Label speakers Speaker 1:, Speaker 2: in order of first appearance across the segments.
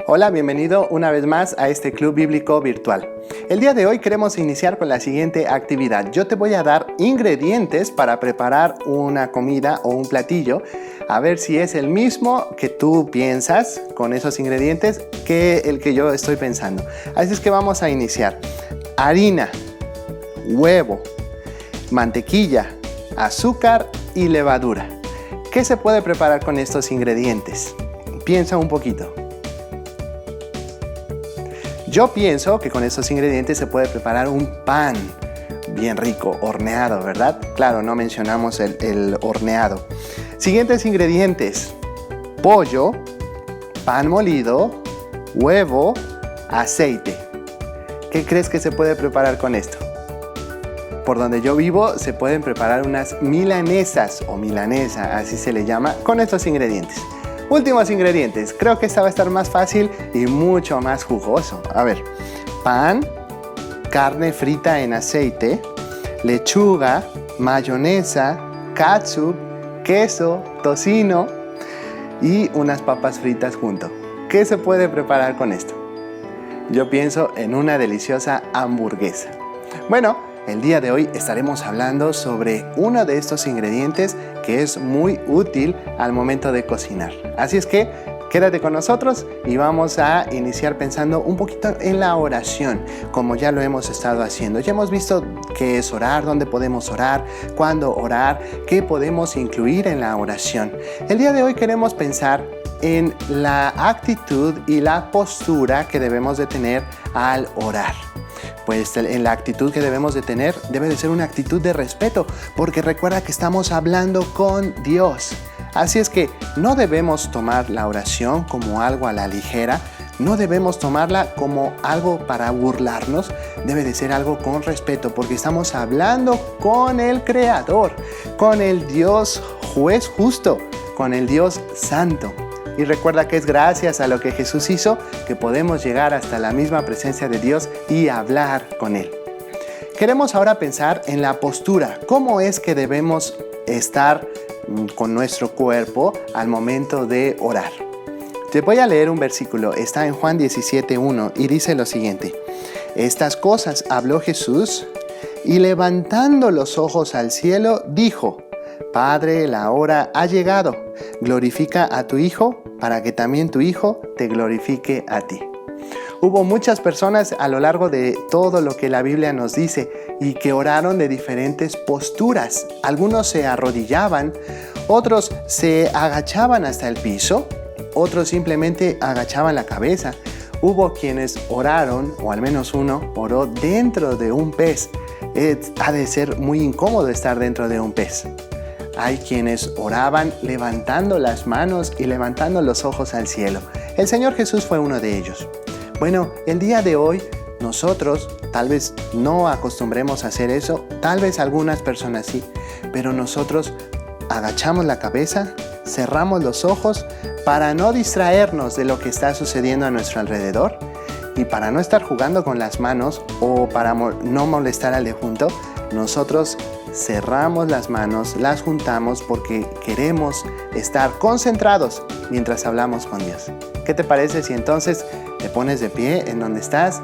Speaker 1: Hola, bienvenido una vez más a este Club Bíblico Virtual. El día de hoy queremos iniciar con la siguiente actividad. Yo te voy a dar ingredientes para preparar una comida o un platillo. A ver si es el mismo que tú piensas con esos ingredientes que el que yo estoy pensando. Así es que vamos a iniciar. Harina, huevo, mantequilla, azúcar y levadura. ¿Qué se puede preparar con estos ingredientes? Piensa un poquito. Yo pienso que con estos ingredientes se puede preparar un pan bien rico, horneado, ¿verdad? Claro, no mencionamos el horneado. Siguientes ingredientes: pollo, pan molido, huevo, aceite. ¿Qué crees que se puede preparar con esto? Por donde yo vivo se pueden preparar unas milanesas o milanesa, así se le llama, con estos ingredientes. Últimos ingredientes. Creo que esta va a estar más fácil y mucho más jugoso. A ver, pan, carne frita en aceite, lechuga, mayonesa, catsup, queso, tocino y unas papas fritas junto. ¿Qué se puede preparar con esto? Yo pienso en una deliciosa hamburguesa. Bueno, el día de hoy estaremos hablando sobre uno de estos ingredientes que es muy útil al momento de cocinar. Así es que quédate con nosotros y vamos a iniciar pensando un poquito en la oración, como ya lo hemos estado haciendo. Ya hemos visto qué es orar, dónde podemos orar, cuándo orar, qué podemos incluir en la oración. El día de hoy queremos pensar en la actitud y la postura que debemos de tener al orar. Pues en la actitud que debemos de tener debe de ser una actitud de respeto, porque recuerda que estamos hablando con Dios. Así es que no debemos tomar la oración como algo a la ligera, no debemos tomarla como algo para burlarnos, debe de ser algo con respeto, porque estamos hablando con el Creador, con el Dios juez justo, con el Dios santo. Y recuerda que es gracias a lo que Jesús hizo que podemos llegar hasta la misma presencia de Dios y hablar con Él. Queremos ahora pensar en la postura. ¿Cómo es que debemos estar con nuestro cuerpo al momento de orar? Te voy a leer un versículo. Está en Juan 17:1 y dice lo siguiente. Estas cosas habló Jesús y levantando los ojos al cielo dijo: Padre, la hora ha llegado. Glorifica a tu Hijo para que también tu Hijo te glorifique a ti. Hubo muchas personas a lo largo de todo lo que la Biblia nos dice y que oraron de diferentes posturas. Algunos se arrodillaban, otros se agachaban hasta el piso, otros simplemente agachaban la cabeza. Hubo quienes oraron, o al menos uno, oró dentro de un pez. Ha de ser muy incómodo estar dentro de un pez. Hay quienes oraban levantando las manos y levantando los ojos al cielo. El Señor Jesús fue uno de ellos. Bueno, el día de hoy nosotros tal vez no acostumbremos a hacer eso, tal vez algunas personas sí, pero nosotros agachamos la cabeza, cerramos los ojos para no distraernos de lo que está sucediendo a nuestro alrededor y para no estar jugando con las manos o para no molestar al de junto. Nosotros cerramos las manos, las juntamos porque queremos estar concentrados mientras hablamos con Dios. ¿Qué te parece si entonces te pones de pie en donde estás,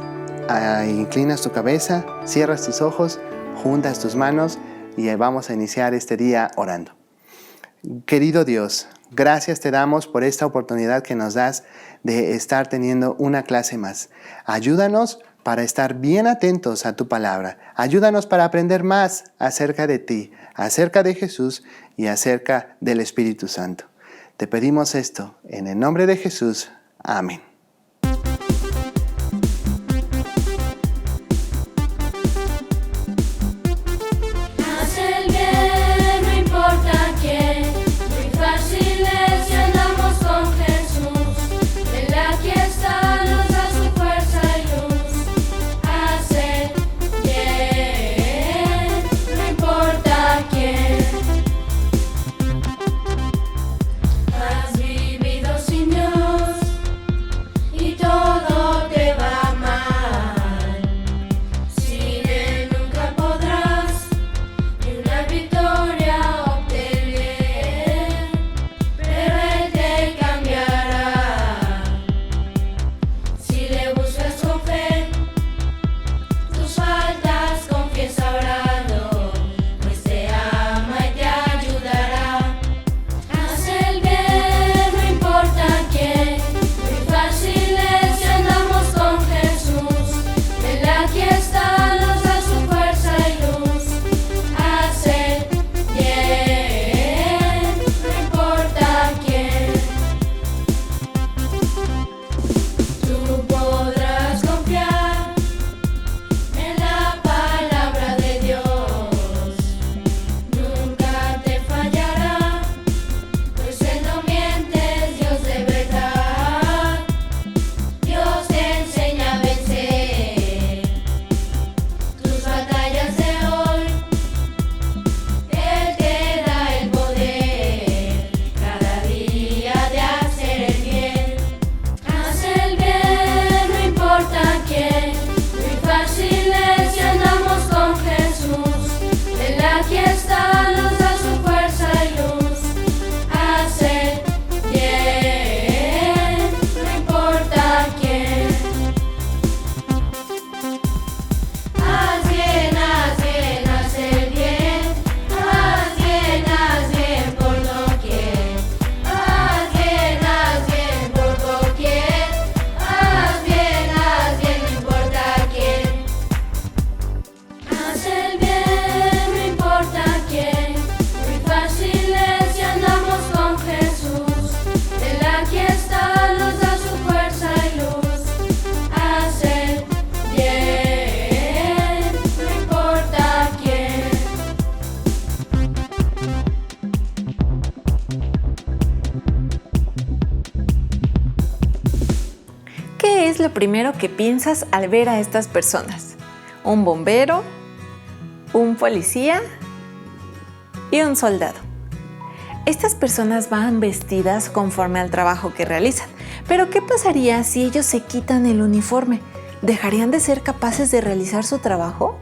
Speaker 1: inclinas tu cabeza, cierras tus ojos, juntas tus manos y vamos a iniciar este día orando? Querido Dios, gracias te damos por esta oportunidad que nos das de estar teniendo una clase más. Ayúdanos para estar bien atentos a tu palabra. Ayúdanos para aprender más acerca de ti, acerca de Jesús y acerca del Espíritu Santo. Te pedimos esto en el nombre de Jesús. Amén.
Speaker 2: es lo primero que piensas al ver a estas personas? ¿Un bombero, un policía y un soldado? Estas personas van vestidas conforme al trabajo que realizan. Pero ¿qué pasaría si ellos se quitan el uniforme? ¿Dejarían de ser capaces de realizar su trabajo?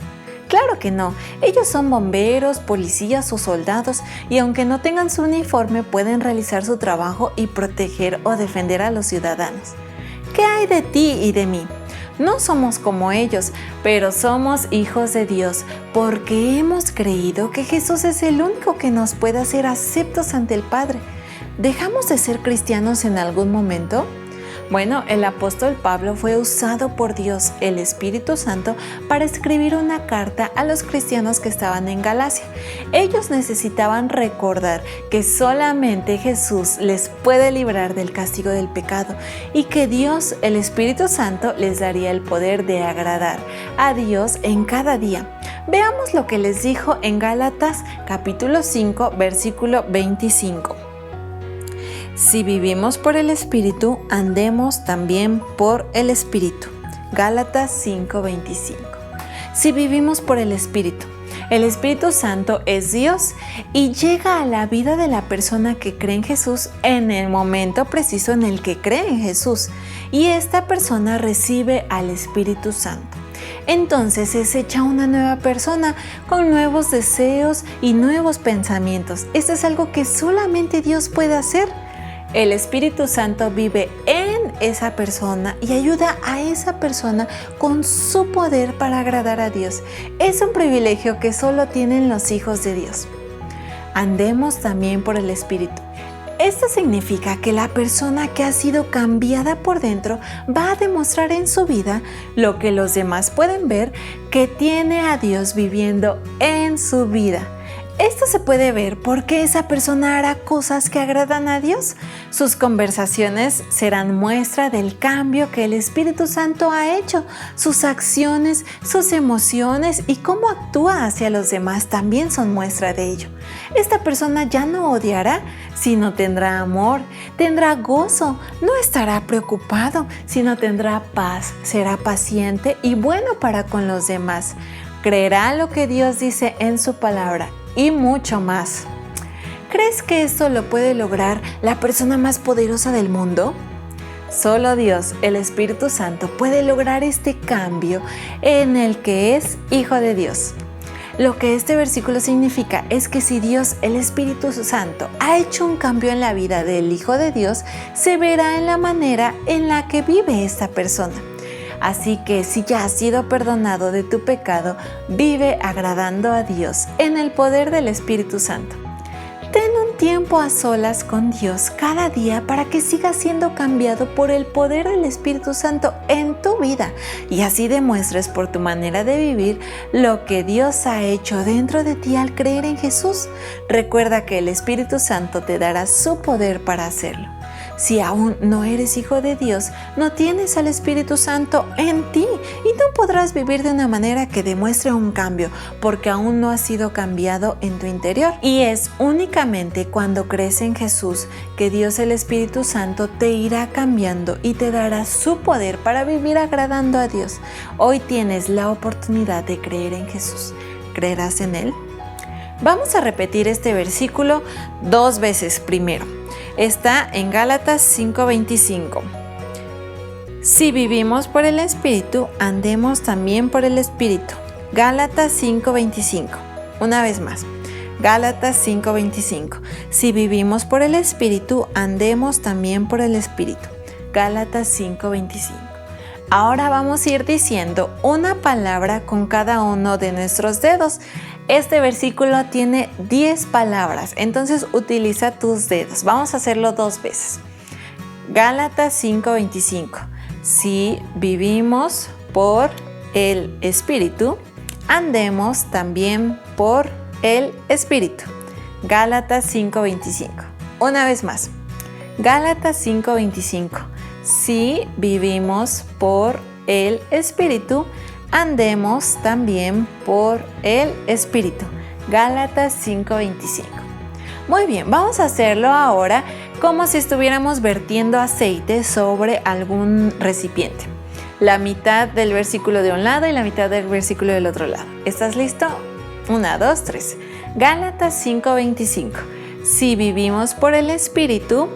Speaker 2: Claro que no. Ellos son bomberos, policías o soldados y aunque no tengan su uniforme pueden realizar su trabajo y proteger o defender a los ciudadanos. ¿Qué hay de ti y de mí? No somos como ellos, pero somos hijos de Dios porque hemos creído que Jesús es el único que nos puede hacer aceptos ante el Padre. ¿Dejamos de ser cristianos en algún momento? Bueno, el apóstol Pablo fue usado por Dios, el Espíritu Santo, para escribir una carta a los cristianos que estaban en Galacia. Ellos necesitaban recordar que solamente Jesús les puede librar del castigo del pecado y que Dios, el Espíritu Santo, les daría el poder de agradar a Dios en cada día. Veamos lo que les dijo en Gálatas capítulo 5, versículo 25. Si vivimos por el Espíritu, andemos también por el Espíritu. Gálatas 5:25. Si vivimos por el Espíritu Santo es Dios y llega a la vida de la persona que cree en Jesús en el momento preciso en el que cree en Jesús y esta persona recibe al Espíritu Santo. Entonces es hecha una nueva persona con nuevos deseos y nuevos pensamientos. Esto es algo que solamente Dios puede hacer. El Espíritu Santo vive en esa persona y ayuda a esa persona con su poder para agradar a Dios. Es un privilegio que solo tienen los hijos de Dios. Andemos también por el Espíritu. Esto significa que la persona que ha sido cambiada por dentro va a demostrar en su vida lo que los demás pueden ver, que tiene a Dios viviendo en su vida. Esto se puede ver porque esa persona hará cosas que agradan a Dios. Sus conversaciones serán muestra del cambio que el Espíritu Santo ha hecho. Sus acciones, sus emociones y cómo actúa hacia los demás también son muestra de ello. Esta persona ya no odiará, sino tendrá amor, tendrá gozo, no estará preocupado, sino tendrá paz, será paciente y bueno para con los demás. Creerá lo que Dios dice en su palabra y mucho más. ¿Crees que esto lo puede lograr la persona más poderosa del mundo? Solo Dios, el Espíritu Santo, puede lograr este cambio en el que es hijo de Dios. Lo que este versículo significa es que si Dios, el Espíritu Santo, ha hecho un cambio en la vida del Hijo de Dios, se verá en la manera en la que vive esta persona. Así que si ya has sido perdonado de tu pecado, vive agradando a Dios en el poder del Espíritu Santo. Ten un tiempo a solas con Dios cada día para que sigas siendo cambiado por el poder del Espíritu Santo en tu vida y así demuestres por tu manera de vivir lo que Dios ha hecho dentro de ti al creer en Jesús. Recuerda que el Espíritu Santo te dará su poder para hacerlo. Si aún no eres hijo de Dios, no tienes al Espíritu Santo en ti y no podrás vivir de una manera que demuestre un cambio porque aún no has sido cambiado en tu interior. Y es únicamente cuando crees en Jesús que Dios el Espíritu Santo te irá cambiando y te dará su poder para vivir agradando a Dios. Hoy tienes la oportunidad de creer en Jesús. ¿Creerás en Él? Vamos a repetir este versículo 2 veces primero. Está en Gálatas 5:25. Si vivimos por el Espíritu, andemos también por el Espíritu. Gálatas 5:25. Una vez más. Gálatas 5:25. Si vivimos por el Espíritu, andemos también por el Espíritu. Gálatas 5:25. Ahora vamos a ir diciendo una palabra con cada uno de nuestros dedos. Este versículo tiene 10 palabras, entonces utiliza tus dedos. Vamos a hacerlo 2 veces. Gálatas 5:25. Si vivimos por el Espíritu, andemos también por el Espíritu. Gálatas 5:25. Una vez más. Gálatas 5:25. Si vivimos por el Espíritu, andemos también por el Espíritu. Gálatas 5:25. Muy bien, vamos a hacerlo ahora como si estuviéramos vertiendo aceite sobre algún recipiente. la mitad del versículo de un lado y la mitad del versículo del otro lado. ¿Estás listo? 1, 2, 3. Gálatas 5:25. Si vivimos por el Espíritu,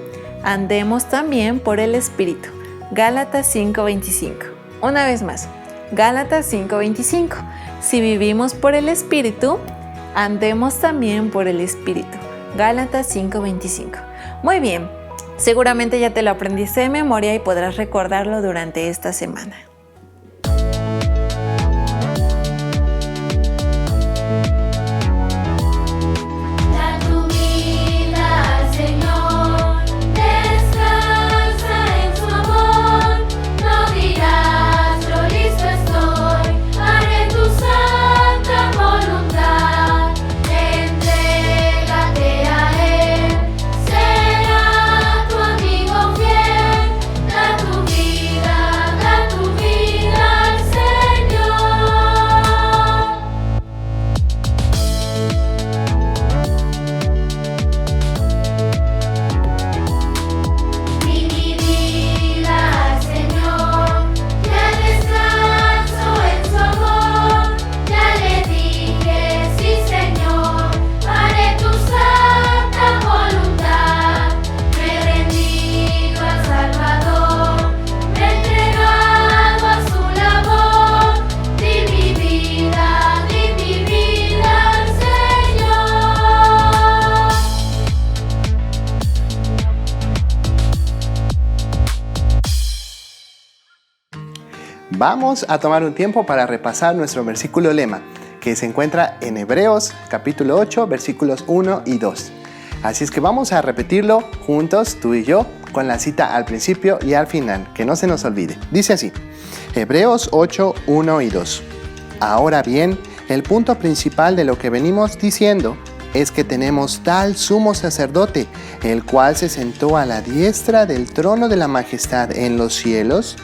Speaker 2: andemos también por el Espíritu. Gálatas 5:25. Una vez más. Gálatas 5:25. Si vivimos por el Espíritu, andemos también por el Espíritu. Gálatas 5:25. Muy bien. Seguramente ya te lo aprendiste de memoria y podrás recordarlo durante esta semana.
Speaker 1: Vamos a tomar un tiempo para repasar nuestro versículo lema, que se encuentra en Hebreos capítulo 8, versículos 1 y 2. Así es que vamos a repetirlo juntos, tú y yo, con la cita al principio y al final, que no se nos olvide. Dice así, Hebreos 8, 1 y 2. Ahora bien, el punto principal de lo que venimos diciendo es que tenemos tal sumo sacerdote, el cual se sentó a la diestra del trono de la majestad en los cielos,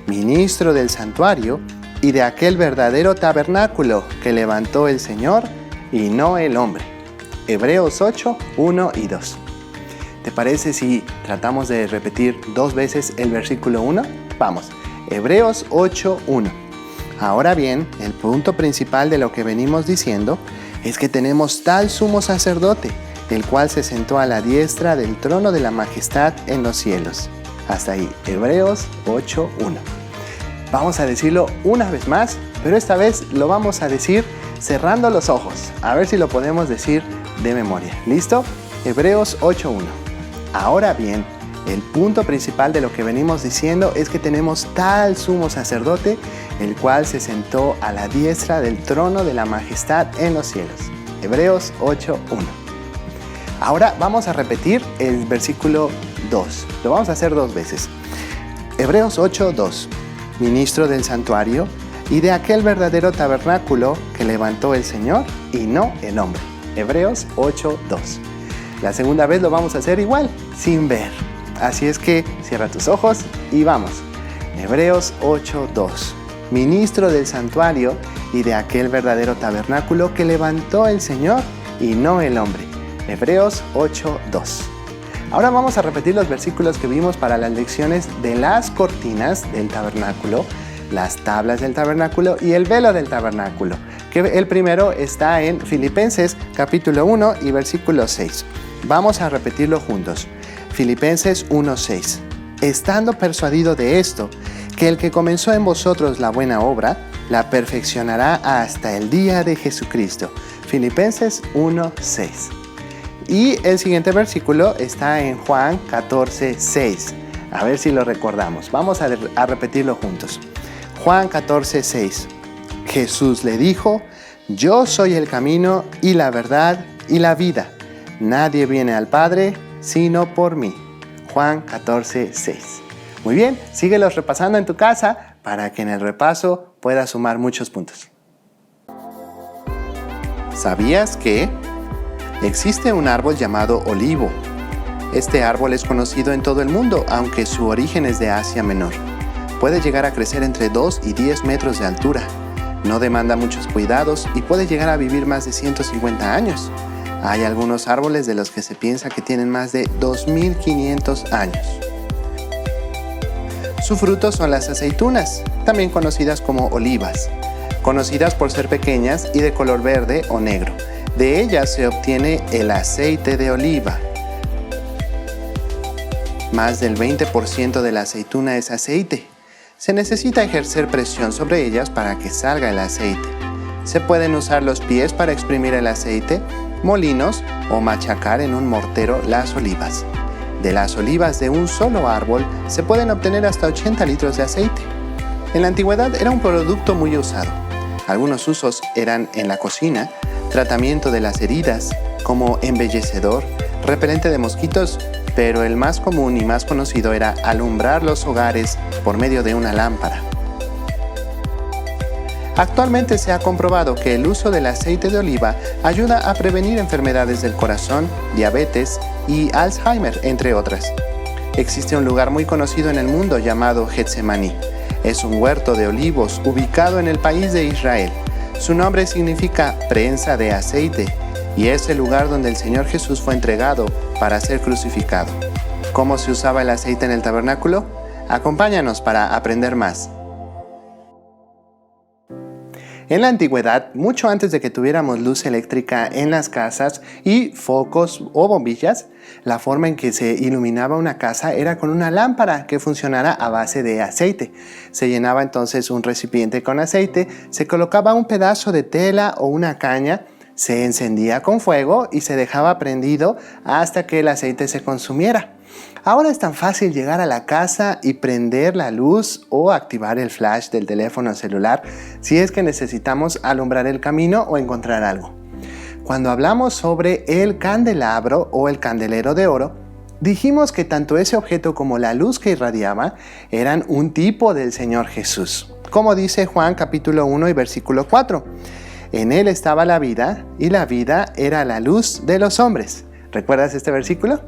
Speaker 1: ministro del santuario y de aquel verdadero tabernáculo que levantó el Señor y no el hombre. Hebreos 8, 1 y 2. ¿Te parece si tratamos de repetir 2 veces el versículo 1? Vamos, Hebreos 8, 1. Ahora bien, el punto principal de lo que venimos diciendo es que tenemos tal sumo sacerdote, el cual se sentó a la diestra del trono de la majestad en los cielos. Hasta ahí, Hebreos 8, 1. Vamos a decirlo una vez más, pero esta vez lo vamos a decir cerrando los ojos. A ver si lo podemos decir de memoria. ¿Listo? Hebreos 8, 1. Ahora bien, el punto principal de lo que venimos diciendo es que tenemos tal sumo sacerdote, el cual se sentó a la diestra del trono de la majestad en los cielos. Hebreos 8, 1. Ahora vamos a repetir el versículo 2. Lo vamos a hacer 2 veces. Hebreos 8, 2. Ministro del santuario y de aquel verdadero tabernáculo que levantó el Señor y no el hombre. Hebreos 8, 2. La segunda vez lo vamos a hacer igual, sin ver. Así es que cierra tus ojos y vamos. Hebreos 8, 2. Ministro del santuario y de aquel verdadero tabernáculo que levantó el Señor y no el hombre. Hebreos 8, 2. Ahora vamos a repetir los versículos que vimos para las lecciones de las cortinas del tabernáculo, las tablas del tabernáculo y el velo del tabernáculo, que el primero está en Filipenses capítulo 1 y versículo 6. Vamos a repetirlo juntos. Filipenses 1, 6. Estando persuadido de esto, que el que comenzó en vosotros la buena obra, la perfeccionará hasta el día de Jesucristo. Filipenses 1, 6. Y el siguiente versículo está en Juan 14, 6. A ver si lo recordamos. Vamos a repetirlo juntos. Juan 14, 6. Jesús le dijo, yo soy el camino y la verdad y la vida. Nadie viene al Padre sino por mí. Juan 14, 6. Muy bien, síguelos repasando en tu casa para que en el repaso puedas sumar muchos puntos. ¿Sabías que existe un árbol llamado olivo? Este árbol es conocido en todo el mundo, aunque su origen es de Asia Menor. Puede llegar a crecer entre 2 y 10 metros de altura. No demanda muchos cuidados y puede llegar a vivir más de 150 años. Hay algunos árboles de los que se piensa que tienen más de 2.500 años. Su fruto son las aceitunas, también conocidas como olivas, conocidas por ser pequeñas y de color verde o negro. De ellas se obtiene el aceite de oliva. Más del 20% de la aceituna es aceite. Se necesita ejercer presión sobre ellas para que salga el aceite. Se pueden usar los pies para exprimir el aceite, molinos o machacar en un mortero las olivas. De las olivas de un solo árbol se pueden obtener hasta 80 litros de aceite. En la antigüedad era un producto muy usado. Algunos usos eran en la cocina, tratamiento de las heridas, como embellecedor, repelente de mosquitos, pero el más común y más conocido era alumbrar los hogares por medio de una lámpara. Actualmente se ha comprobado que el uso del aceite de oliva ayuda a prevenir enfermedades del corazón, diabetes y Alzheimer, entre otras. Existe un lugar muy conocido en el mundo llamado Getsemaní. Es un huerto de olivos ubicado en el país de Israel. Su nombre significa prensa de aceite y es el lugar donde el Señor Jesús fue entregado para ser crucificado. ¿Cómo se usaba el aceite en el tabernáculo? Acompáñanos para aprender más. En la antigüedad, mucho antes de que tuviéramos luz eléctrica en las casas y focos o bombillas, la forma en que se iluminaba una casa era con una lámpara que funcionara a base de aceite. Se llenaba entonces un recipiente con aceite, se colocaba un pedazo de tela o una caña, se encendía con fuego y se dejaba prendido hasta que el aceite se consumiera. Ahora es tan fácil llegar a la casa y prender la luz o activar el flash del teléfono celular si es que necesitamos alumbrar el camino o encontrar algo. Cuando hablamos sobre el candelabro o el candelero de oro, dijimos que tanto ese objeto como la luz que irradiaba eran un tipo del Señor Jesús. Como dice Juan capítulo 1 y versículo 4. En él estaba la vida y la vida era la luz de los hombres. ¿Recuerdas este versículo?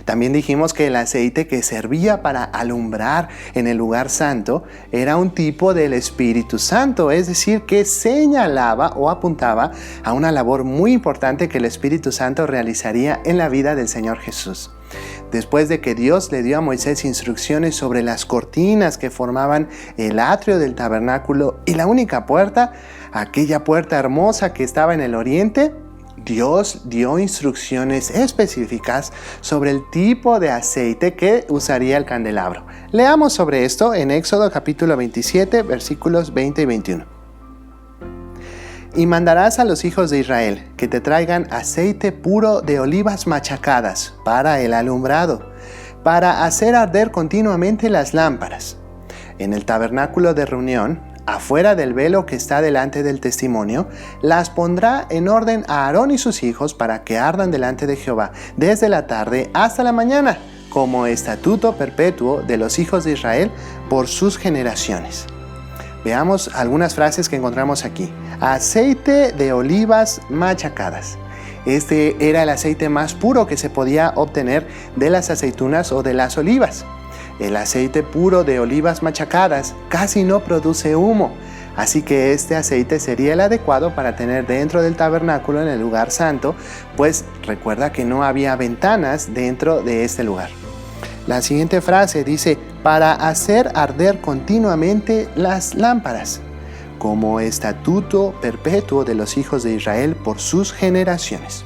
Speaker 1: También dijimos que el aceite que servía para alumbrar en el lugar santo era un tipo del Espíritu Santo, es decir, que señalaba o apuntaba a una labor muy importante que el Espíritu Santo realizaría en la vida del Señor Jesús. Después de que Dios le dio a Moisés instrucciones sobre las cortinas que formaban el atrio del tabernáculo y la única puerta, aquella puerta hermosa que estaba en el oriente, Dios dio instrucciones específicas sobre el tipo de aceite que usaría el candelabro. Leamos sobre esto en Éxodo capítulo 27, versículos 20 y 21. Y mandarás a los hijos de Israel que te traigan aceite puro de olivas machacadas para el alumbrado, para hacer arder continuamente las lámparas. En el tabernáculo de reunión, afuera del velo que está delante del testimonio, las pondrá en orden a Aarón y sus hijos para que ardan delante de Jehová desde la tarde hasta la mañana, como estatuto perpetuo de los hijos de Israel por sus generaciones. Veamos algunas frases que encontramos aquí. Aceite de olivas machacadas. Este era el aceite más puro que se podía obtener de las aceitunas o de las olivas. El aceite puro de olivas machacadas casi no produce humo, así que este aceite sería el adecuado para tener dentro del tabernáculo en el lugar santo, pues recuerda que no había ventanas dentro de este lugar. La siguiente frase dice, para hacer arder continuamente las lámparas, como estatuto perpetuo de los hijos de Israel por sus generaciones.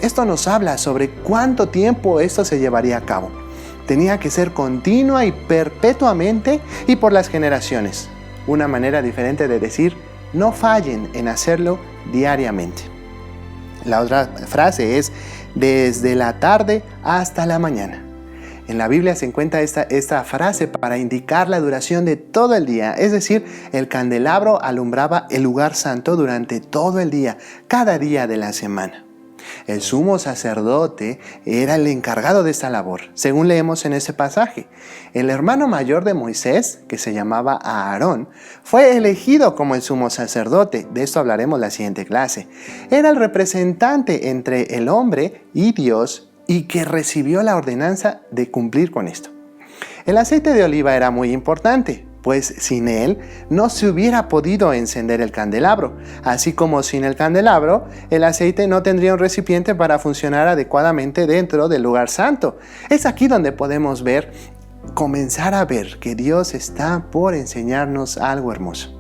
Speaker 1: Esto nos habla sobre cuánto tiempo esto se llevaría a cabo. Tenía que ser continua y perpetuamente y por las generaciones. Una manera diferente de decir, no fallen en hacerlo diariamente. La otra frase es, desde la tarde hasta la mañana. En la Biblia se encuentra esta frase para indicar la duración de todo el día, es decir, el candelabro alumbraba el lugar santo durante todo el día, cada día de la semana. El sumo sacerdote era el encargado de esta labor, según leemos en ese pasaje. El hermano mayor de Moisés, que se llamaba Aarón, fue elegido como el sumo sacerdote. De esto hablaremos la siguiente clase. Era el representante entre el hombre y Dios y que recibió la ordenanza de cumplir con esto. El aceite de oliva era muy importante, pues sin él no se hubiera podido encender el candelabro, así como sin el candelabro el aceite no tendría un recipiente para funcionar adecuadamente dentro del lugar santo. Es aquí donde podemos ver comenzar a ver que Dios está por enseñarnos algo hermoso.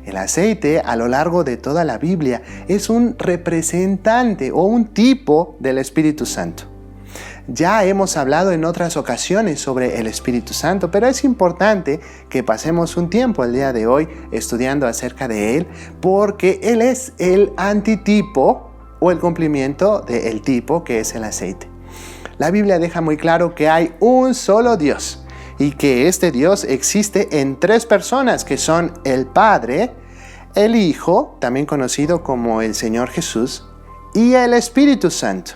Speaker 1: El aceite a lo largo de toda la Biblia es un representante o un tipo del Espíritu Santo. Ya hemos hablado en otras ocasiones sobre el Espíritu Santo, pero es importante que pasemos un tiempo el día de hoy estudiando acerca de Él, porque Él es el antitipo o el cumplimiento del tipo que es el aceite. La Biblia deja muy claro que hay un solo Dios y que este Dios existe en tres personas que son el Padre, el Hijo, también conocido como el Señor Jesús, y el Espíritu Santo.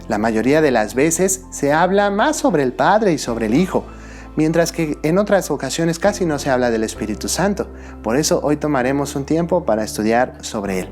Speaker 1: La mayoría de las veces se habla más sobre el Padre y sobre el Hijo, mientras que en otras ocasiones casi no se habla del Espíritu Santo. Por eso hoy tomaremos un tiempo para estudiar sobre él.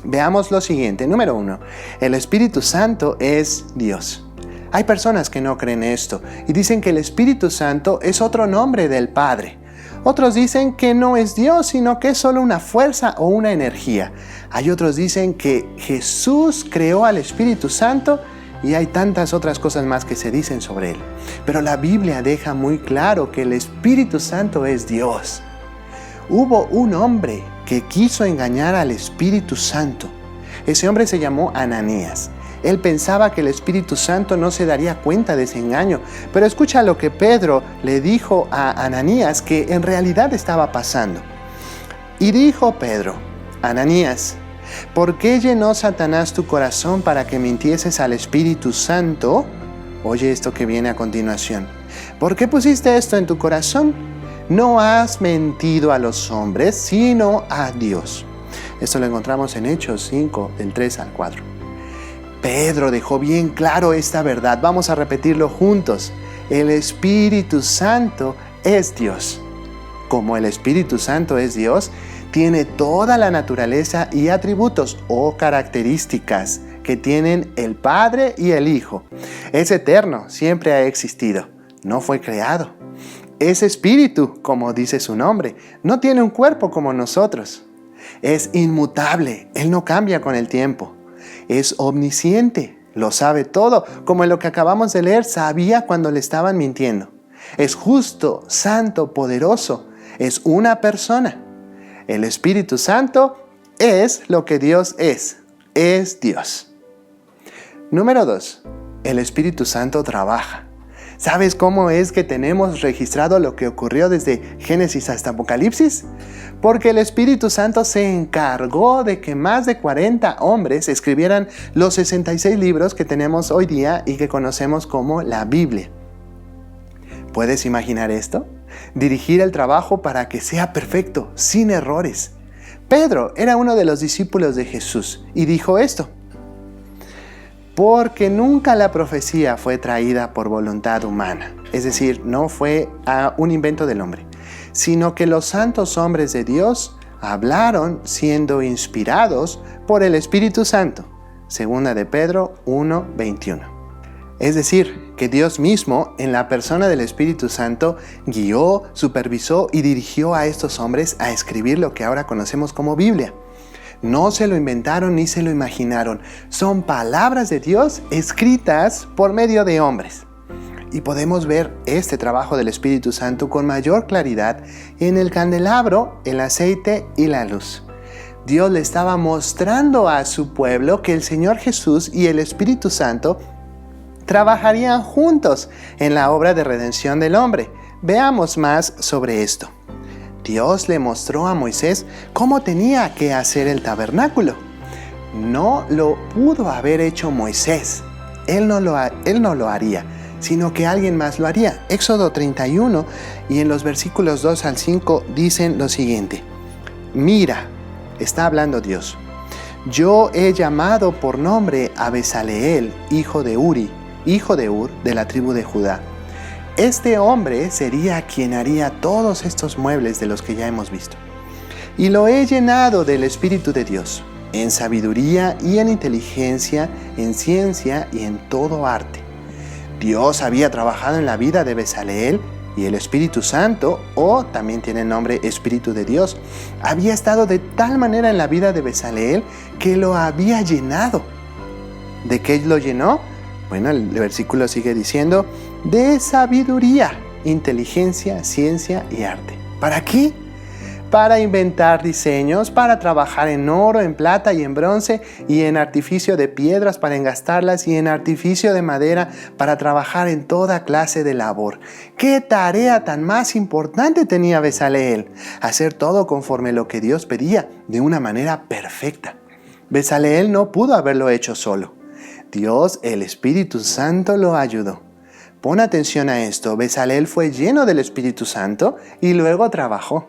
Speaker 1: Veamos lo siguiente. Número 1. El Espíritu Santo es Dios. Hay personas que no creen esto y dicen que el Espíritu Santo es otro nombre del Padre. Otros dicen que no es Dios, sino que es solo una fuerza o una energía. Hay otros dicen que Jesús creó al Espíritu Santo y hay tantas otras cosas más que se dicen sobre él. Pero la Biblia deja muy claro que el Espíritu Santo es Dios. Hubo un hombre que quiso engañar al Espíritu Santo. Ese hombre se llamó Ananías. Él pensaba que el Espíritu Santo no se daría cuenta de ese engaño, pero escucha lo que Pedro le dijo a Ananías que en realidad estaba pasando. Y dijo Pedro: Ananías, ¿por qué llenó Satanás tu corazón para que mintieses al Espíritu Santo? Oye esto que viene a continuación. ¿Por qué pusiste esto en tu corazón? No has mentido a los hombres, sino a Dios. Esto lo encontramos en Hechos 5, del 3 al 4. Pedro dejó bien claro esta verdad. Vamos a repetirlo juntos. El Espíritu Santo es Dios. Como el Espíritu Santo es Dios, tiene toda la naturaleza y atributos o características que tienen el Padre y el Hijo. Es eterno, siempre ha existido, no fue creado. Es espíritu, como dice su nombre, no tiene un cuerpo como nosotros. Es inmutable, Él no cambia con el tiempo. Es omnisciente, lo sabe todo, como en lo que acabamos de leer, sabía cuando le estaban mintiendo. Es justo, santo, poderoso, es una persona. El Espíritu Santo es lo que Dios es Dios. Número 2. El Espíritu Santo trabaja. ¿Sabes cómo es que tenemos registrado lo que ocurrió desde Génesis hasta Apocalipsis? Porque el Espíritu Santo se encargó de que más de 40 hombres escribieran los 66 libros que tenemos hoy día y que conocemos como la Biblia. ¿Puedes imaginar esto? Dirigir el trabajo para que sea perfecto, sin errores. Pedro era uno de los discípulos de Jesús y dijo esto: porque nunca la profecía fue traída por voluntad humana, es decir, no fue un invento del hombre, sino que los santos hombres de Dios hablaron siendo inspirados por el Espíritu Santo. Segunda de Pedro 1:21. Es decir, que Dios mismo, en la persona del Espíritu Santo, guió, supervisó y dirigió a estos hombres a escribir lo que ahora conocemos como Biblia. No se lo inventaron ni se lo imaginaron. Son palabras de Dios escritas por medio de hombres. Y podemos ver este trabajo del Espíritu Santo con mayor claridad en el candelabro, el aceite y la luz. Dios le estaba mostrando a su pueblo que el Señor Jesús y el Espíritu Santo trabajarían juntos en la obra de redención del hombre. Veamos más sobre esto. Dios le mostró a Moisés cómo tenía que hacer el tabernáculo. No lo pudo haber hecho Moisés. Él no lo haría, sino que alguien más lo haría. Éxodo 31 y en los versículos 2 al 5 dicen lo siguiente: mira, está hablando Dios, yo he llamado por nombre a Besaleel, hijo de Ur, de la tribu de Judá. Este hombre sería quien haría todos estos muebles de los que ya hemos visto. Y lo he llenado del Espíritu de Dios, en sabiduría y en inteligencia, en ciencia y en todo arte. Dios había trabajado en la vida de Besaleel y el Espíritu Santo, o también tiene el nombre Espíritu de Dios, había estado de tal manera en la vida de Besaleel que lo había llenado. ¿De qué lo llenó? Bueno, el versículo sigue diciendo: de sabiduría, inteligencia, ciencia y arte. ¿Para qué? Para inventar diseños, para trabajar en oro, en plata y en bronce, y en artificio de piedras para engastarlas, y en artificio de madera para trabajar en toda clase de labor. ¿Qué tarea tan más importante tenía Bezaleel? Hacer todo conforme lo que Dios pedía, de una manera perfecta. Bezaleel no pudo haberlo hecho solo. Dios, el Espíritu Santo, lo ayudó. Pon atención a esto, Bezaleel fue lleno del Espíritu Santo y luego trabajó.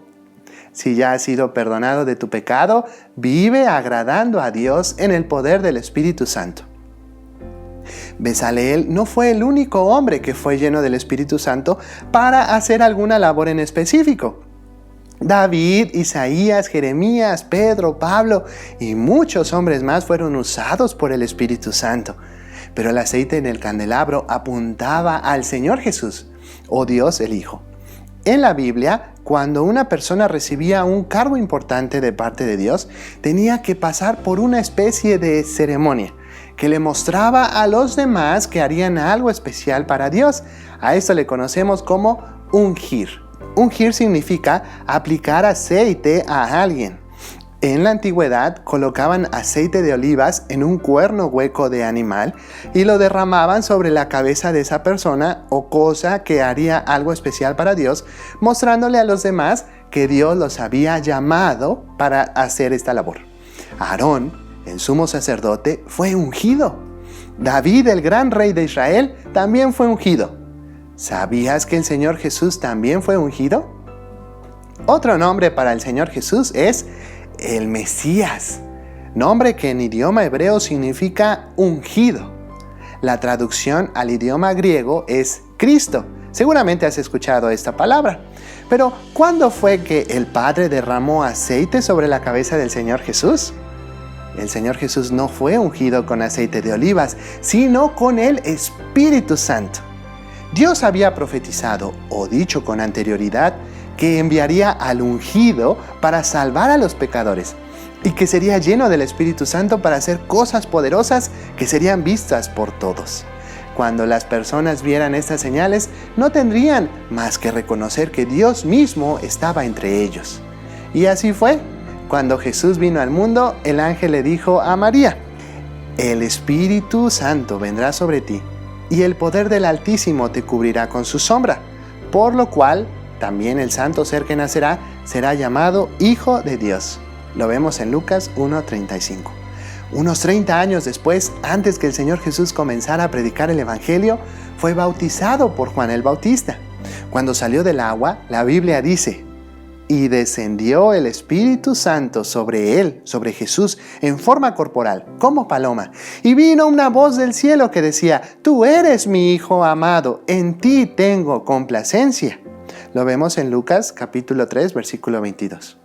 Speaker 1: Si ya has sido perdonado de tu pecado, vive agradando a Dios en el poder del Espíritu Santo. Bezaleel no fue el único hombre que fue lleno del Espíritu Santo para hacer alguna labor en específico. David, Isaías, Jeremías, Pedro, Pablo y muchos hombres más fueron usados por el Espíritu Santo. Pero el aceite en el candelabro apuntaba al Señor Jesús, o Dios el Hijo. En la Biblia, cuando una persona recibía un cargo importante de parte de Dios, tenía que pasar por una especie de ceremonia que le mostraba a los demás que harían algo especial para Dios. A esto le conocemos como ungir. Ungir significa aplicar aceite a alguien. En la antigüedad colocaban aceite de olivas en un cuerno hueco de animal y lo derramaban sobre la cabeza de esa persona o cosa que haría algo especial para Dios, mostrándole a los demás que Dios los había llamado para hacer esta labor. Aarón, el sumo sacerdote, fue ungido. David, el gran rey de Israel, también fue ungido. ¿Sabías que el Señor Jesús también fue ungido? Otro nombre para el Señor Jesús es el Mesías, nombre que en idioma hebreo significa ungido. La traducción al idioma griego es Cristo. Seguramente has escuchado esta palabra. Pero, ¿cuándo fue que el Padre derramó aceite sobre la cabeza del Señor Jesús? El Señor Jesús no fue ungido con aceite de olivas, sino con el Espíritu Santo. Dios había profetizado o dicho con anterioridad que enviaría al ungido para salvar a los pecadores y que sería lleno del Espíritu Santo para hacer cosas poderosas que serían vistas por todos. Cuando las personas vieran estas señales, no tendrían más que reconocer que Dios mismo estaba entre ellos. Y así fue. Cuando Jesús vino al mundo, el ángel le dijo a María: el Espíritu Santo vendrá sobre ti, y el poder del Altísimo te cubrirá con su sombra, por lo cual también el santo ser que nacerá será llamado Hijo de Dios. Lo vemos en Lucas 1:35. Unos 30 años después, antes que el Señor Jesús comenzara a predicar el Evangelio, fue bautizado por Juan el Bautista. Cuando salió del agua, la Biblia dice: y descendió el Espíritu Santo sobre él, sobre Jesús, en forma corporal, como paloma. Y vino una voz del cielo que decía: tú eres mi Hijo amado, en ti tengo complacencia. Lo vemos en Lucas capítulo 3, versículo 22.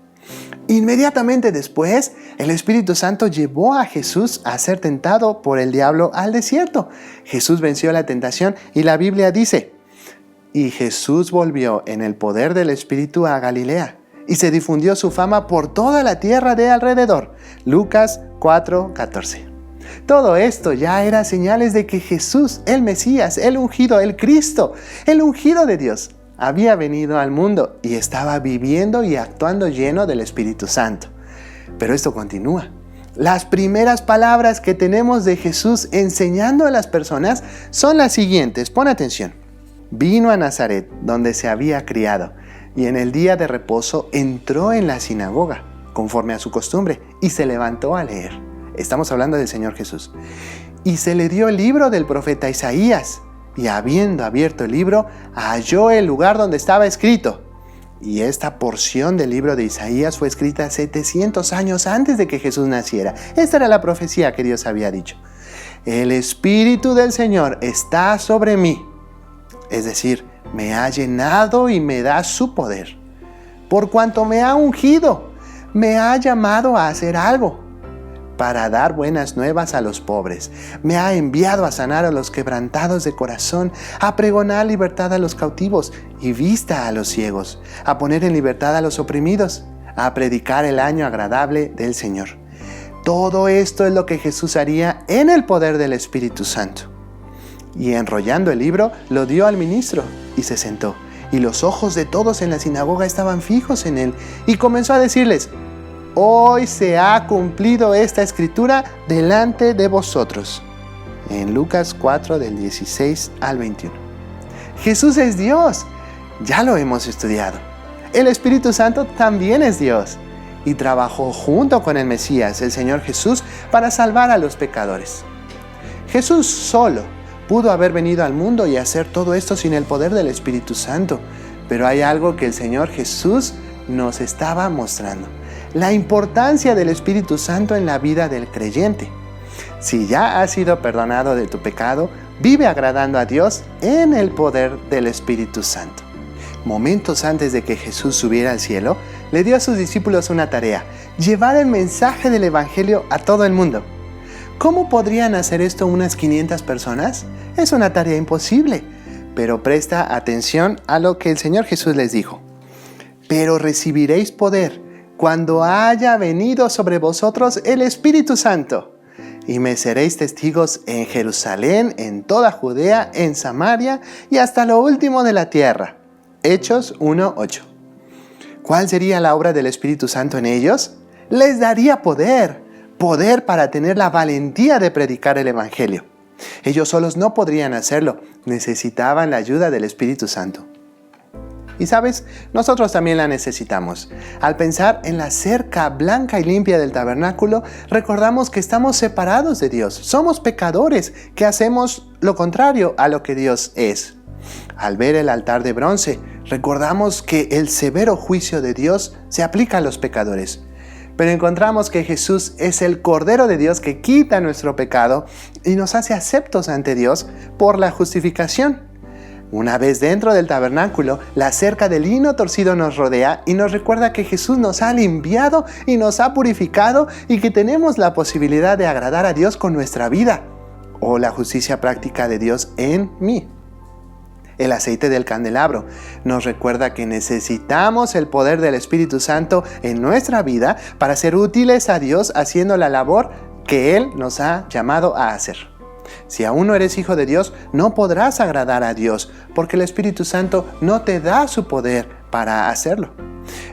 Speaker 1: Inmediatamente después, el Espíritu Santo llevó a Jesús a ser tentado por el diablo al desierto. Jesús venció la tentación y la Biblia dice: y Jesús volvió en el poder del Espíritu a Galilea, y se difundió su fama por toda la tierra de alrededor. Lucas 4:14. Todo esto ya era señales de que Jesús, el Mesías, el ungido, el Cristo, el ungido de Dios, había venido al mundo y estaba viviendo y actuando lleno del Espíritu Santo. Pero esto continúa. Las primeras palabras que tenemos de Jesús enseñando a las personas son las siguientes. Pon atención. Vino a Nazaret, donde se había criado, y en el día de reposo entró en la sinagoga, conforme a su costumbre, y se levantó a leer. Estamos hablando del Señor Jesús. Y se le dio el libro del profeta Isaías, y habiendo abierto el libro, halló el lugar donde estaba escrito. Y esta porción del libro de Isaías fue escrita 700 años antes de que Jesús naciera. Esta era la profecía que Dios había dicho. El Espíritu del Señor está sobre mí. Es decir, me ha llenado y me da su poder. Por cuanto me ha ungido, me ha llamado a hacer algo, para dar buenas nuevas a los pobres. Me ha enviado a sanar a los quebrantados de corazón, a pregonar libertad a los cautivos y vista a los ciegos, a poner en libertad a los oprimidos, a predicar el año agradable del Señor. Todo esto es lo que Jesús haría en el poder del Espíritu Santo. Y enrollando el libro, lo dio al ministro y se sentó. Y los ojos de todos en la sinagoga estaban fijos en él. Y comenzó a decirles: hoy se ha cumplido esta escritura delante de vosotros. En Lucas 4, del 16 al 21. Jesús es Dios. Ya lo hemos estudiado. El Espíritu Santo también es Dios. Y trabajó junto con el Mesías, el Señor Jesús, para salvar a los pecadores. Jesús solo pudo haber venido al mundo y hacer todo esto sin el poder del Espíritu Santo. Pero hay algo que el Señor Jesús nos estaba mostrando: la importancia del Espíritu Santo en la vida del creyente. Si ya has sido perdonado de tu pecado, vive agradando a Dios en el poder del Espíritu Santo. Momentos antes de que Jesús subiera al cielo, le dio a sus discípulos una tarea: llevar el mensaje del Evangelio a todo el mundo. ¿Cómo podrían hacer esto unas 500 personas? Es una tarea imposible. Pero presta atención a lo que el Señor Jesús les dijo: pero recibiréis poder cuando haya venido sobre vosotros el Espíritu Santo. Y me seréis testigos en Jerusalén, en toda Judea, en Samaria y hasta lo último de la tierra. Hechos 1:8. ¿Cuál sería la obra del Espíritu Santo en ellos? Les daría poder para tener la valentía de predicar el Evangelio. Ellos solos no podrían hacerlo, necesitaban la ayuda del Espíritu Santo. Y sabes, nosotros también la necesitamos. Al pensar en la cerca blanca y limpia del tabernáculo, recordamos que estamos separados de Dios. Somos pecadores que hacemos lo contrario a lo que Dios es. Al ver el altar de bronce, recordamos que el severo juicio de Dios se aplica a los pecadores. Pero encontramos que Jesús es el Cordero de Dios que quita nuestro pecado y nos hace aceptos ante Dios por la justificación. Una vez dentro del tabernáculo, la cerca de lino torcido nos rodea y nos recuerda que Jesús nos ha limpiado y nos ha purificado y que tenemos la posibilidad de agradar a Dios con nuestra vida, o la justicia práctica de Dios en mí. El aceite del candelabro nos recuerda que necesitamos el poder del Espíritu Santo en nuestra vida para ser útiles a Dios haciendo la labor que Él nos ha llamado a hacer. Si aún no eres hijo de Dios, no podrás agradar a Dios, porque el Espíritu Santo no te da su poder para hacerlo.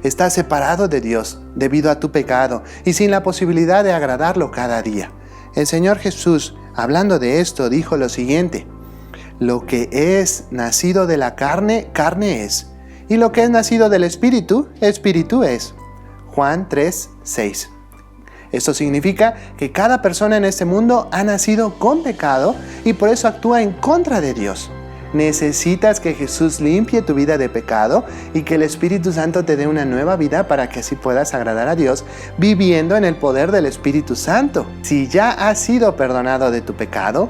Speaker 1: Estás separado de Dios debido a tu pecado y sin la posibilidad de agradarlo cada día. El Señor Jesús, hablando de esto, dijo lo siguiente: lo que es nacido de la carne, carne es, y lo que es nacido del Espíritu, Espíritu es. Juan 3:6. Esto significa que cada persona en este mundo ha nacido con pecado y por eso actúa en contra de Dios. Necesitas que Jesús limpie tu vida de pecado y que el Espíritu Santo te dé una nueva vida para que así puedas agradar a Dios viviendo en el poder del Espíritu Santo. Si ya has sido perdonado de tu pecado,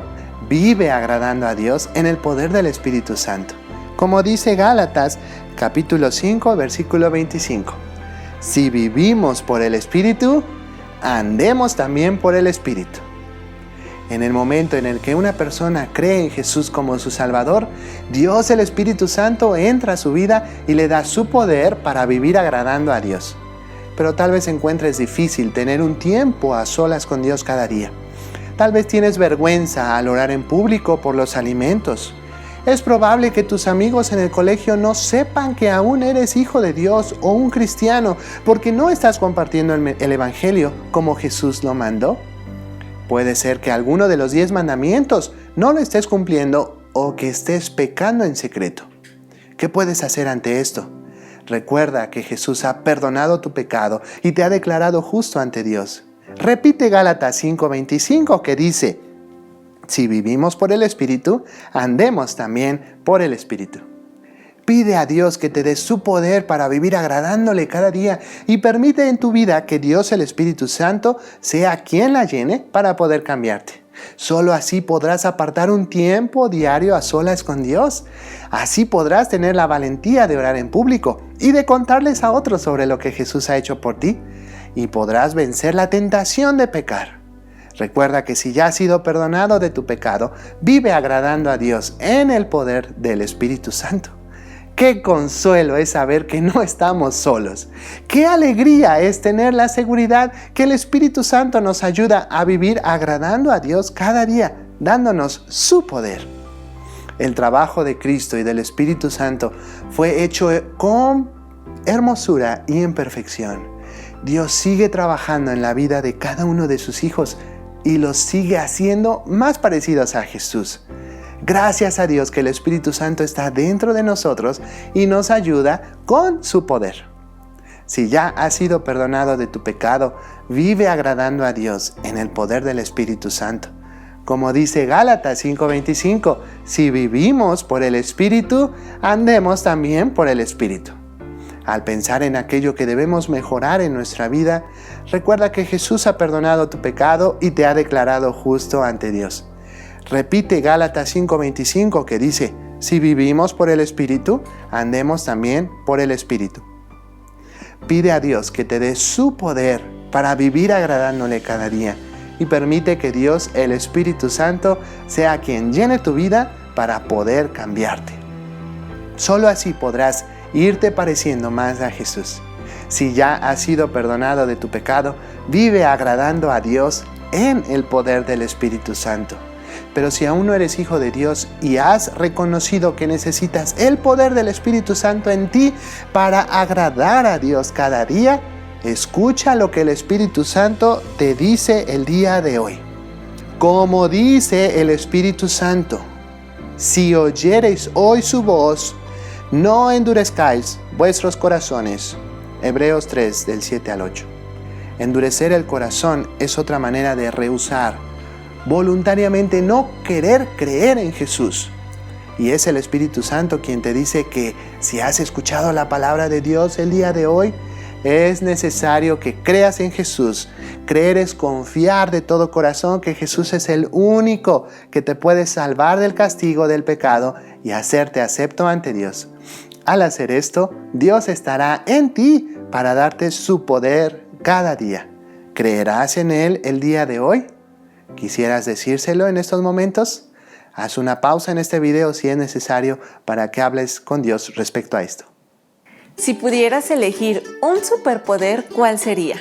Speaker 1: vive agradando a Dios en el poder del Espíritu Santo. Como dice Gálatas, capítulo 5, versículo 25. Si vivimos por el Espíritu, andemos también por el Espíritu. En el momento en el que una persona cree en Jesús como su Salvador, Dios, el Espíritu Santo, entra a su vida y le da su poder para vivir agradando a Dios. Pero tal vez encuentres difícil tener un tiempo a solas con Dios cada día. Tal vez tienes vergüenza al orar en público por los alimentos. Es probable que tus amigos en el colegio no sepan que aún eres hijo de Dios o un cristiano porque no estás compartiendo el Evangelio como Jesús lo mandó. Puede ser que alguno de los 10 mandamientos no lo estés cumpliendo o que estés pecando en secreto. ¿Qué puedes hacer ante esto? Recuerda que Jesús ha perdonado tu pecado y te ha declarado justo ante Dios. Repite Gálatas 5:25 que dice: si vivimos por el Espíritu, andemos también por el Espíritu. Pide a Dios que te dé su poder para vivir agradándole cada día y permite en tu vida que Dios, el Espíritu Santo, sea quien la llene para poder cambiarte. Solo así podrás apartar un tiempo diario a solas con Dios. Así podrás tener la valentía de orar en público y de contarles a otros sobre lo que Jesús ha hecho por ti. Y podrás vencer la tentación de pecar. Recuerda que si ya has sido perdonado de tu pecado, vive agradando a Dios en el poder del Espíritu Santo. ¡Qué consuelo es saber que no estamos solos! ¡Qué alegría es tener la seguridad que el Espíritu Santo nos ayuda a vivir agradando a Dios cada día, dándonos su poder! El trabajo de Cristo y del Espíritu Santo fue hecho con hermosura y en perfección. Dios sigue trabajando en la vida de cada uno de sus hijos y los sigue haciendo más parecidos a Jesús. Gracias a Dios que el Espíritu Santo está dentro de nosotros y nos ayuda con su poder. Si ya has sido perdonado de tu pecado, vive agradando a Dios en el poder del Espíritu Santo. Como dice Gálatas 5:25, si vivimos por el Espíritu, andemos también por el Espíritu. Al pensar en aquello que debemos mejorar en nuestra vida, recuerda que Jesús ha perdonado tu pecado y te ha declarado justo ante Dios. Repite Gálatas 5:25 que dice, si vivimos por el Espíritu, andemos también por el Espíritu. Pide a Dios que te dé su poder para vivir agradándole cada día y permite que Dios, el Espíritu Santo, sea quien llene tu vida para poder cambiarte. Solo así podrás irte pareciendo más a Jesús. Si ya has sido perdonado de tu pecado, vive agradando a Dios en el poder del Espíritu Santo. Pero si aún no eres hijo de Dios y has reconocido que necesitas el poder del Espíritu Santo en ti para agradar a Dios cada día, escucha lo que el Espíritu Santo te dice el día de hoy. Como dice el Espíritu Santo, si oyereis hoy su voz, no endurezcáis vuestros corazones. Hebreos 3, del 7 al 8. Endurecer el corazón es otra manera de rehusar, voluntariamente no querer creer en Jesús. Y es el Espíritu Santo quien te dice que si has escuchado la palabra de Dios el día de hoy, es necesario que creas en Jesús. Creer es confiar de todo corazón que Jesús es el único que te puede salvar del castigo del pecado y hacerte acepto ante Dios. Al hacer esto, Dios estará en ti para darte su poder cada día. ¿Creerás en Él el día de hoy? ¿Quisieras decírselo en estos momentos? Haz una pausa en este video si es necesario para que hables con Dios respecto a esto.
Speaker 2: Si pudieras elegir un superpoder, ¿cuál sería?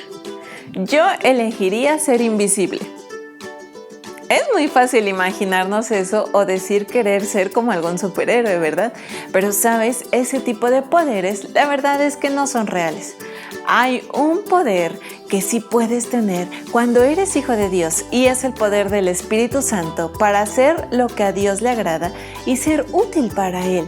Speaker 2: Yo elegiría ser invisible. Es muy fácil imaginarnos eso o decir querer ser como algún superhéroe, ¿verdad? Pero sabes, ese tipo de poderes, la verdad es que no son reales. Hay un poder que sí puedes tener cuando eres hijo de Dios y es el poder del Espíritu Santo para hacer lo que a Dios le agrada y ser útil para Él.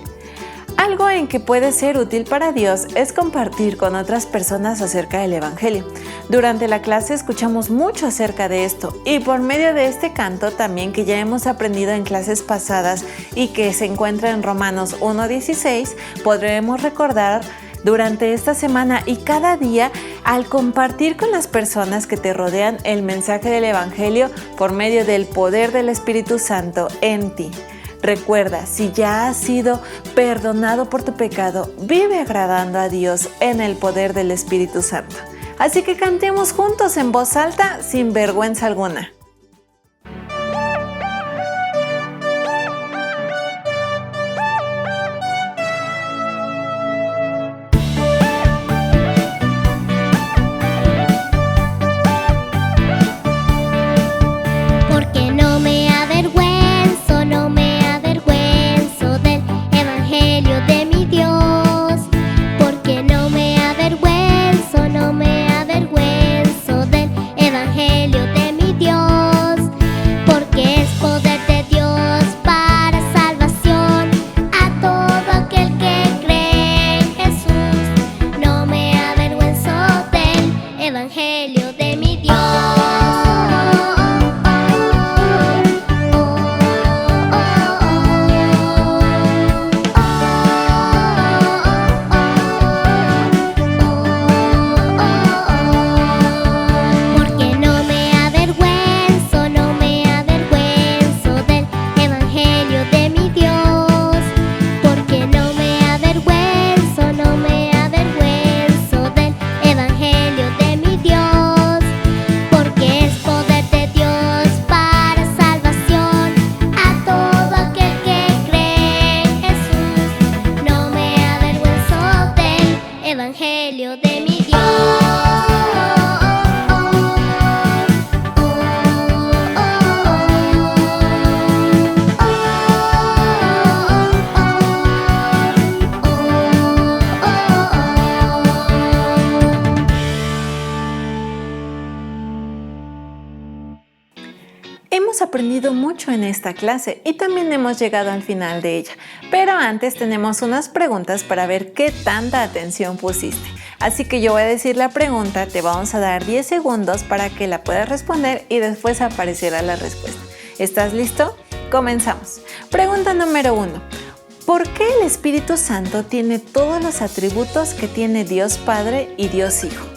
Speaker 2: Algo en que puede ser útil para Dios es compartir con otras personas acerca del Evangelio. Durante la clase escuchamos mucho acerca de esto y por medio de este canto también que ya hemos aprendido en clases pasadas y que se encuentra en Romanos 1:16, podremos recordar durante esta semana y cada día al compartir con las personas que te rodean el mensaje del Evangelio por medio del poder del Espíritu Santo en ti. Recuerda, si ya has sido perdonado por tu pecado, vive agradando a Dios en el poder del Espíritu Santo. Así que cantemos juntos en voz alta sin vergüenza alguna. aprendido mucho en esta clase y también hemos llegado al final de ella. Pero antes tenemos unas preguntas para ver qué tanta atención pusiste. Así que yo voy a decir la pregunta, te vamos a dar 10 segundos para que la puedas responder y después aparecerá la respuesta. ¿Estás listo? Comenzamos. Pregunta número 1. ¿Por qué el Espíritu Santo tiene todos los atributos que tiene Dios Padre y Dios Hijo?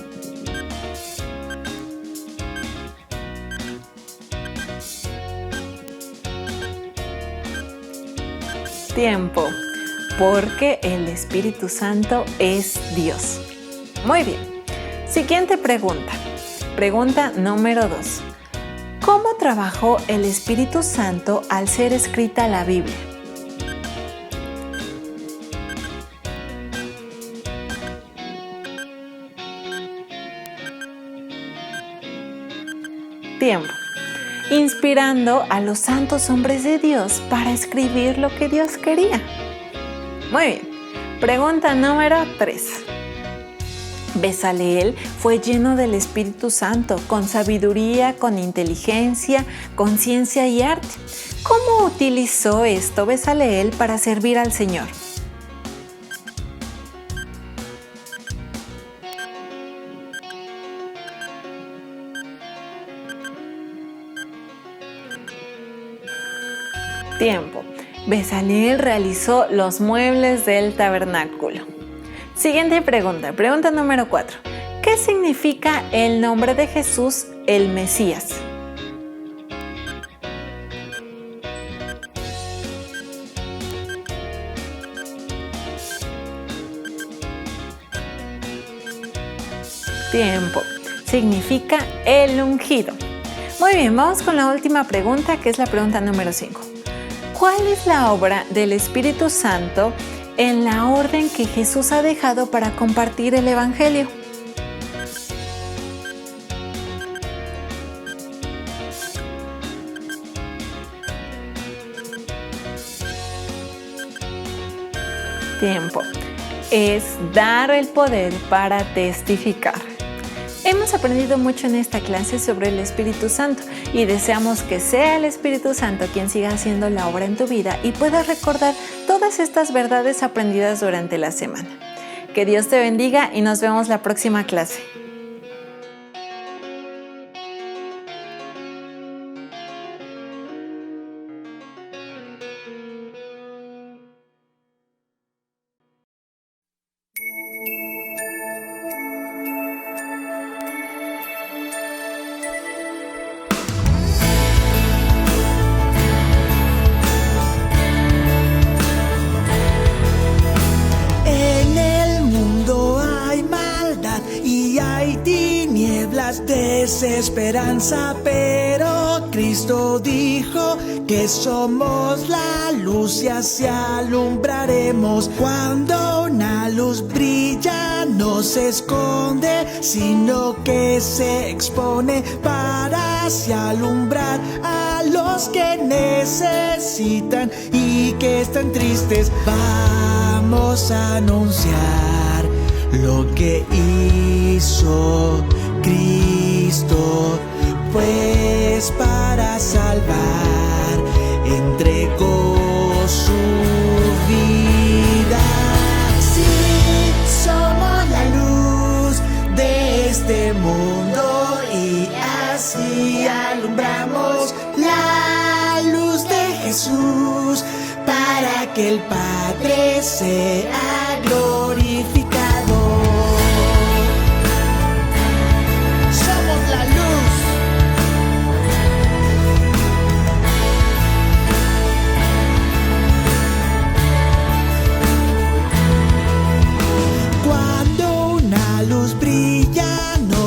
Speaker 2: Tiempo. Porque el Espíritu Santo es Dios. Muy bien. Siguiente pregunta. Pregunta número 2. ¿Cómo trabajó el Espíritu Santo al ser escrita la Biblia? Tiempo. Inspirando a los santos hombres de Dios para escribir lo que Dios quería. Muy bien. Pregunta número 3. Bezaleel fue lleno del Espíritu Santo, con sabiduría, con inteligencia, con ciencia y arte. ¿Cómo utilizó esto Bezaleel para servir al Señor? Tiempo. Bezaleel realizó los muebles del tabernáculo. Siguiente pregunta. Pregunta número 4. ¿Qué significa el nombre de Jesús, el Mesías? Tiempo. Significa el ungido. Muy bien, vamos con la última pregunta, que es la pregunta número 5. ¿Cuál es la obra del Espíritu Santo en la orden que Jesús ha dejado para compartir el Evangelio? Tiempo. Es dar el poder para testificar. Hemos aprendido mucho en esta clase sobre el Espíritu Santo y deseamos que sea el Espíritu Santo quien siga haciendo la obra en tu vida y puedas recordar todas estas verdades aprendidas durante la semana. Que Dios te bendiga y nos vemos la próxima clase.
Speaker 3: Desesperanza, pero Cristo dijo que somos la luz y así alumbraremos. Cuando una luz brilla no se esconde, sino que se expone para así alumbrar a los que necesitan y que están tristes. Vamos a anunciar lo que hizo Cristo, pues para salvar entregó su vida. Sí, somos la luz de este mundo y así alumbramos la luz de Jesús para que el Padre sea glorificado.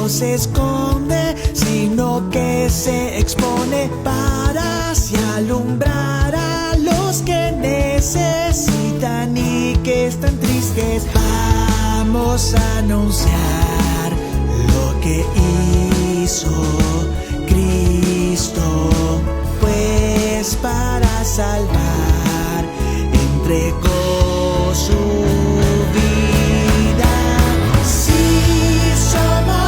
Speaker 3: Se esconde, sino que se expone para así alumbrar a los que necesitan y que están tristes. Vamos a anunciar lo que hizo Cristo, pues para salvar entregó su vida. Sí, somos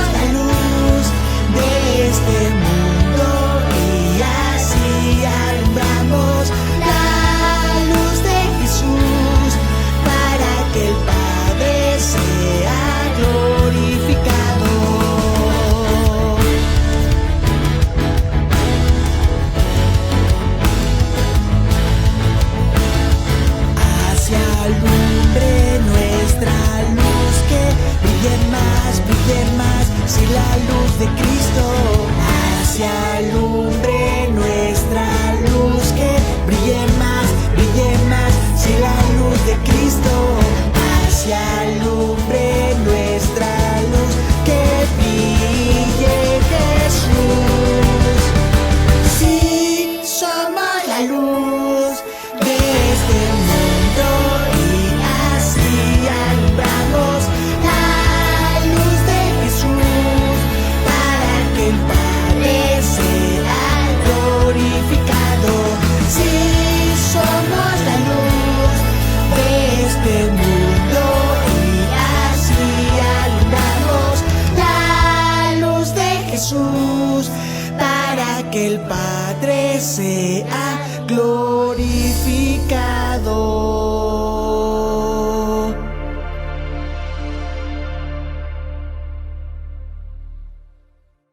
Speaker 3: este mundo y así Jesús, para que el Padre sea glorificado.